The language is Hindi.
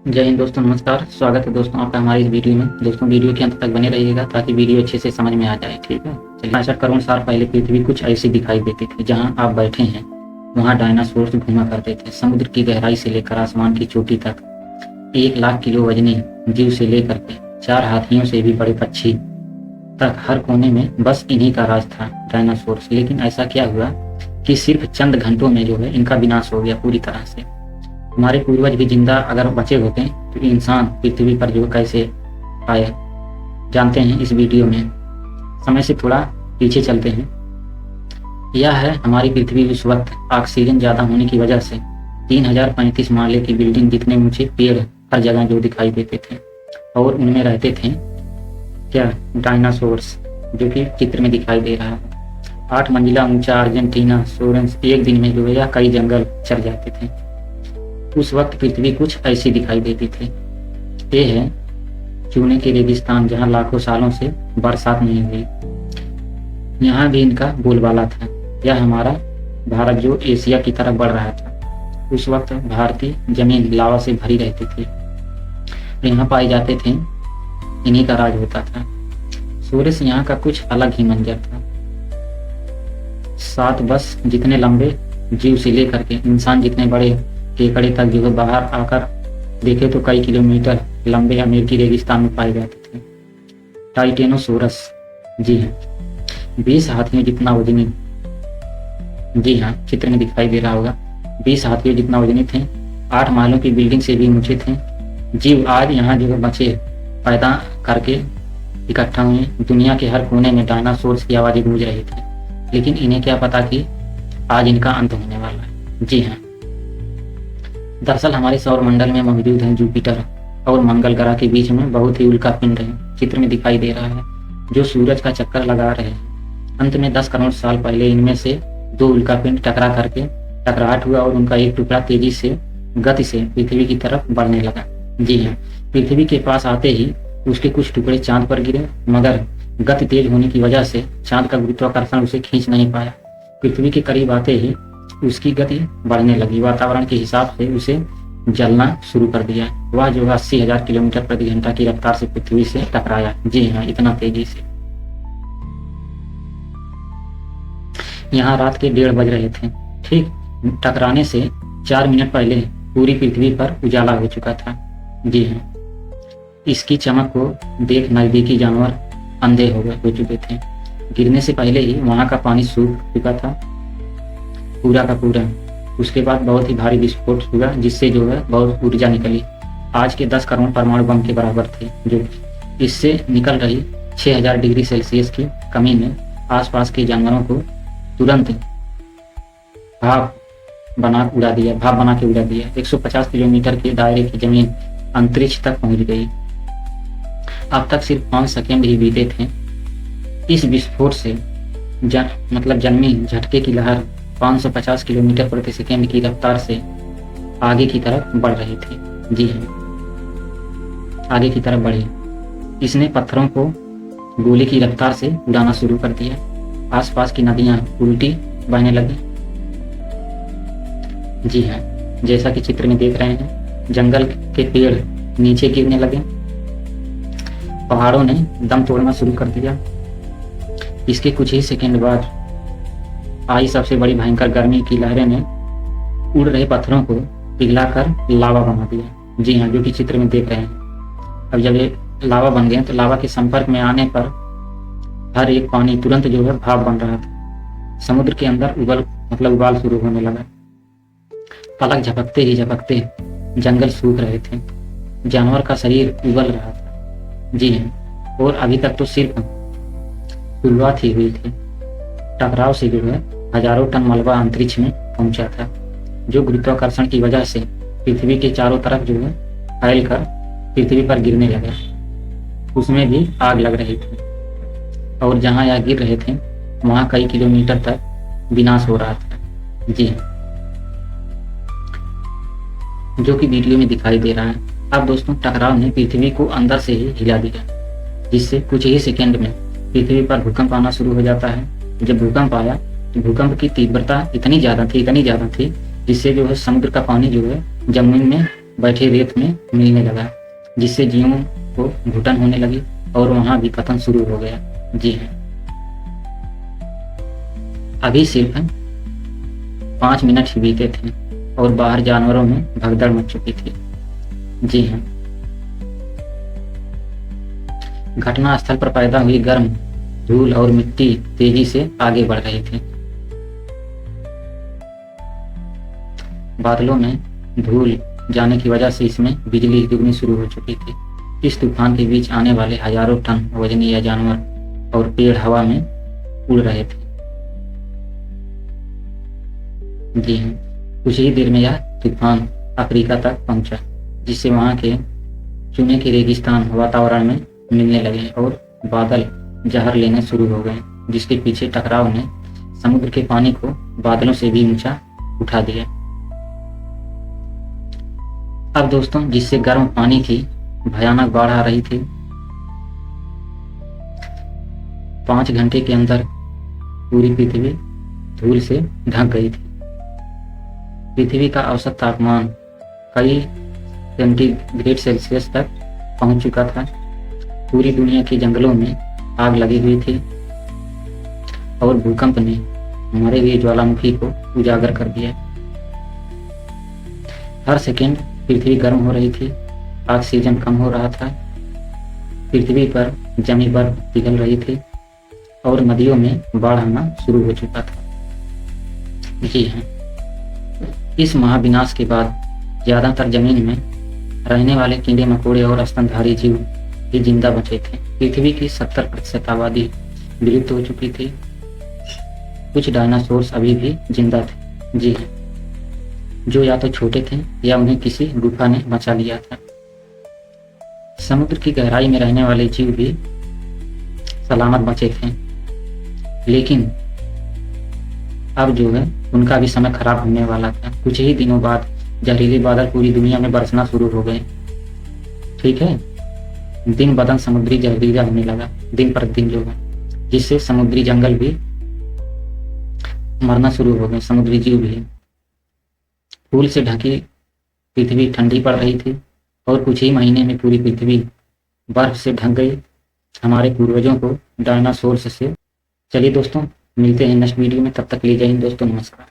जय हिंद दोस्तों, नमस्कार। स्वागत है दोस्तों आपका हमारी इस वीडियो में। दोस्तों वीडियो के अंत तक बने रहिएगा ताकि वीडियो अच्छे से समझ में आ जाए। ठीक है, चलिए। 65 करोड़ साल पहले पृथ्वी कुछ ऐसी दिखाई देती थी। जहां आप बैठे हैं वहां डायनासोर घूमा करते थे। समुद्र की गहराई से लेकर आसमान की चोटी तक 1 लाख किलो वजनी जीव से लेकर के 4 हाथियों से भी बड़े पक्षी तक हर कोने में बस इन्हीं का राज था, डायनासोर। लेकिन ऐसा क्या हुआ कि सिर्फ चंद घंटों में जो है इनका विनाश हो गया पूरी तरह से। हमारे पूर्वज भी जिंदा अगर बचे होते तो इंसान पृथ्वी पर जो कैसे आए जानते हैं इस वीडियो में। समय से थोड़ा पीछे चलते हैं। यह है हमारी पृथ्वी। उस वक्त ऑक्सीजन ज़्यादा होने की वजह से 3035 माले की बिल्डिंग, जितने ऊंचे पेड़ हर जगह जो दिखाई देते थे, और उनमें रहते थे क्या, डायनासोर्स, जो कि चित्र में दिखाई दे रहा है। 8 मंजिला ऊंचा अर्जेंटीना सोरेंस एक दिन में जो है या कई जंगल चढ़ जाते थे। उस वक्त पृथ्वी कुछ ऐसी दिखाई देती थी। ये है चूने के रेगिस्तान, जहाँ लाखों सालों से बरसात नहीं हुई। यहाँ भी इनका बोलबाला था। यह हमारा भारत जो एशिया की तरफ बढ़ रहा था। उस वक्त भारतीय जमीन लावा से भरी रहती थी। यहाँ पाए जाते थे, इन्हीं का राज होता था। सूर्य से यहाँ का कुछ अलग ही मंजर था। 7 बस जितने लंबे जीव से लेकर के इंसान जितने बड़े केकड़े तक जो है बाहर आकर देखे तो कई किलोमीटर लंबे अमेरिकी रेगिस्तान में पाए जाते थे। टाइटेनोसोरस, जी हाँ, 20 हाथियों जितना वजनी, जी हाँ, चित्र में दिखाई दे रहा होगा। 20 हाथियों जितना वजनी थे। 8 मालों की बिल्डिंग से भी ऊंचे थे। जीव आज यहाँ जो है बचे पैदा करके इकट्ठा हुए। दुनिया के हर कोने में डायनासोर्स की आवाज़ें गूंज रही थी, लेकिन इन्हें क्या पता कि आज इनका अंत होने वाला है। जी हाँ, दरअसल हमारे सौर मंडल में मौजूद है जुपिटर और मंगल ग्रह के बीच में बहुत ही उल्का पिंड है, चित्र में दिखाई दे रहा है, जो सूरज का चक्कर लगा रहे हैं। अंत में 10 करोड़ साल पहले इनमें से 2 उल्का पिंड टकरा करके टकराहट हुआ और उनका एक टुकड़ा तेजी से गति से पृथ्वी की तरफ बढ़ने लगा। जी हाँ, पृथ्वी के पास आते ही उसके कुछ टुकड़े चांद पर गिरे, मगर गति तेज होने की वजह से चांद का गुरुत्वाकर्षण उसे खींच नहीं पाया। पृथ्वी के करीब आते ही उसकी गति बढ़ने लगी। वातावरण के हिसाब से उसे जलना शुरू कर दिया। वह जो 80,000 किलोमीटर प्रति घंटा की रफ्तार से पृथ्वी से टकराया। जी हाँ, इतना तेजी से। यहाँ रात के 1:30 बज रहे थे। ठीक टकराने से 4 मिनट पहले पूरी पृथ्वी पर उजाला हो चुका था। जी हाँ, इसकी चमक को देख नजदीकी जानवर अंधे हो चुके थे। गिरने से पहले ही वहां का पानी सूख चुका था पूरा का पूरा। उसके बाद बहुत ही भारी विस्फोट हुआ, जिससे जो है बहुत ऊर्जा निकली। आज के 10 करोड़ परमाणु बम के बराबर थे, जो इससे निकल रही 6000 डिग्री सेल्सियस की कमी ने आसपास के जानवरों को तुरंत भाप बना के उड़ा दिया। 150 किलोमीटर के दायरे की जमीन अंतरिक्ष तक पहुंच गई। अब तक सिर्फ 5 सेकेंड ही बीते थे। इस विस्फोट से जन्मी झटके की लहर 550 किलोमीटर प्रति सेकेंड की रफ्तार से आगे की तरफ बढ़ रही थी। जी हाँ, आगे की तरफ बढ़ी। इसने पत्थरों को गोले की रफ्तार से उड़ाना शुरू कर दिया। आसपास की नदियां उल्टी बहने लगी। जी हाँ, जैसा कि चित्र में देख रहे हैं, जंगल के पेड़ नीचे गिरने लगे। पहाड़ों ने दम तोड़ना शुरू कर दिया। इसके कुछ ही सेकेंड बाद आई सबसे बड़ी भयंकर गर्मी की लहरें ने उड़ रहे पत्थरों को पिघलाकर लावा बना दिया। जी हाँ, जो कि चित्र में देख रहे हैं। अब जब ये लावा बन गए तो लावा के संपर्क में आने पर हर एक पानी तुरंत जो है भाप बन रहा था। समुद्र के अंदर उबाल शुरू होने लगा। पलक झपकते ही झपकते जंगल सूख रहे थे। जानवर का शरीर उबल रहा था। जी हाँ, और अभी तक तो सिर्फ शुरुआत ही हुई थी। टकराव से जो है हजारों टन मलबा अंतरिक्ष में पहुंचा था, जो गुरुत्वाकर्षण की वजह से पृथ्वी के चारों तरफ जो है फैलकर पृथ्वी पर गिरने लगा। उसमें भी आग लग रही थी, और जहां यह गिर रहे थे वहां कई किलोमीटर तक विनाश हो रहा था। जी, जो कि वीडियो में दिखाई दे रहा है। अब दोस्तों, टकराव ने पृथ्वी को अंदर से ही हिला दिया, जिससे कुछ ही सेकेंड में पृथ्वी पर भूकंप आना शुरू हो जाता है। जब भूकंप आया तो भूकंप की तीव्रता इतनी ज्यादा थी, जिससे जो है समुद्र का पानी जो है जमीन में बैठे रेत में मिलने लगा, जिससे जीवों को घुटन होने लगी और वहां भी पतन शुरू हो गया। जी हाँ, अभी सिर्फ 5 मिनट ही बीते थे और बाहर जानवरों में भगदड़ मच चुकी थी। जी हाँ, घटना स्थल पर पैदा हुई गर्म धूल और मिट्टी तेजी से आगे बढ़ रही थी। बादलों में धूल जाने की वजह से इसमें बिजली गिरनी शुरू हो चुकी थी। इस तूफान के बीच आने वाले हजारों टन वजनीय जानवर और पेड़ हवा में उड़ रहे थे। जी हाँ, कुछ ही देर में यह तूफान अफ्रीका तक पहुंचा, जिससे वहां के चूने के रेगिस्तान वातावरण में मिलने लगे और बादल जहर लेने शुरू हो गए, जिसके पीछे टकराव ने समुद्र के पानी को बादलों से भी ऊंचा उठा दिया। अब दोस्तों, जिससे गर्म पानी की भयानक बाढ़ आ रही थी। 5 घंटे के अंदर पूरी पृथ्वी धूल से ढक गई थी। पृथ्वी का औसत तापमान कई सेंटीग्रेड सेल्सियस तक पहुंच चुका था। पूरी दुनिया के जंगलों में आग लगी हुई थी और भूकंप ने मरे हुए ज्वालामुखी को उजागर कर दिया। हर सेकेंड पृथ्वी गर्म हो रही थी, ऑक्सीजन कम हो रहा था, पृथ्वी पर जमी बर्फ पिघल रही थी और नदियों में बाढ़ आना शुरू हो चुका था। जी हाँ, इस महाविनाश के बाद ज्यादातर जमीन में रहने वाले कीड़े मकोड़े और स्तनधारी जीव भी जिंदा बचे थे। पृथ्वी की 70% आबादी विलुप्त हो चुकी थी। कुछ डायनासोर्स अभी भी जिंदा थे। जी हाँ, जो या तो छोटे थे या उन्हें किसी गुफा ने बचा लिया था। समुद्र की गहराई में रहने वाले जीव भी सलामत बचे थे, लेकिन अब जो है उनका भी समय खराब होने वाला था। कुछ ही दिनों बाद जहरीले बादल पूरी दुनिया में बरसना शुरू हो गए। ठीक है, दिन ब दिन समुद्री जहरीला होने लगा, दिन प्रतिदिन जो है, जिससे समुद्री जंगल भी मरना शुरू हो गए, समुद्री जीव भी। धूल से ढकी पृथ्वी ठंडी पड़ रही थी और कुछ ही महीने में पूरी पृथ्वी बर्फ से ढक गई, हमारे पूर्वजों को डायनासोर्स से। चलिए दोस्तों, मिलते हैं नेक्स्ट वीडियो में, तब तक के लिए जय हिंद दोस्तों, नमस्कार।